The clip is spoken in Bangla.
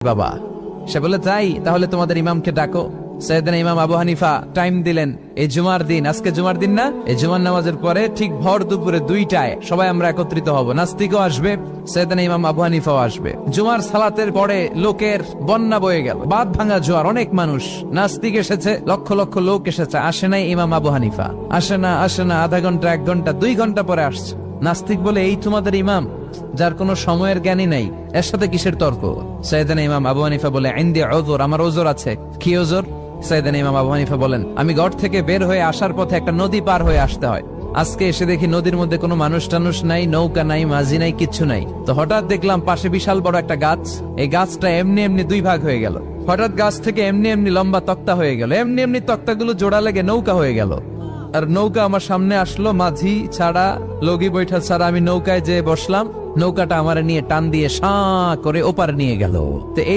বাবা। সে বলে তাই, তাহলে তোমাদের ইমামকে ডাকো। সাইয়েদনা ইমাম আবু হানিফা টাইম দিলেন, এই জুমার দিন, আজকে জুমার দিন না, এই জুমার নামাজের পরে ঠিক ভর দুপুরে 2টায় সবাই আমরা একত্রিত হব। নাস্তিকও আসবে, সাইয়েদনা ইমাম আবু হানিফাও আসবে। জুমার সালাতের পরে লোকের বন্যা বয়ে গেল, বাঁধ ভাঙা জোয়ার, অনেক মানুষ। নাস্তিক এসেছে, লক্ষ লক্ষ লোক এসেছে, আসে নাই ইমাম আবু হানিফা। আসে না আধা ঘন্টা, 1 ঘন্টা, 2 ঘন্টা পরে আসছে। নাস্তিক বলে, এই তোমাদের ইমাম যার কোনো সময়ের জ্ঞানই নাই, এর সাথে কিসের তর্ক? সাইয়েদনা ইমাম আবু হানিফা বলে, ইনদি উযর, আমার ওজর আছে। কি ওজর? সাইয়েদনা ইমাম আবু হানিফা বলেন, আমি ঘর থেকে বের হয়ে আসার পথে একটা নদী পার হয়ে আসতে হয়। আজকে এসে দেখি নদীর মধ্যে কোনো মানুষ টানুষ নাই, নৌকা নাই, মাঝি নাই, কিচ্ছু নাই। তো হঠাৎ দেখলাম পাশে বিশাল বড় একটা গাছ, এই গাছটা এমনি এমনি 2 ভাগ হয়ে গেল। হঠাৎ গাছ থেকে এমনি এমনি লম্বা তক্তা হয়ে গেল, এমনি এমনি তক্তাগুলো জোড়া লেগে নৌকা হয়ে গেল। আর নৌকা আমার সামনে আসলো, মাঝি ছাড়া, লগি বৈঠা ছাড়া। আমি নৌকায় যেয়ে বসলাম, নৌকাটা আমার নিয়ে টান দিয়ে সাঁ করে ওপারে নিয়ে গেল। তো এই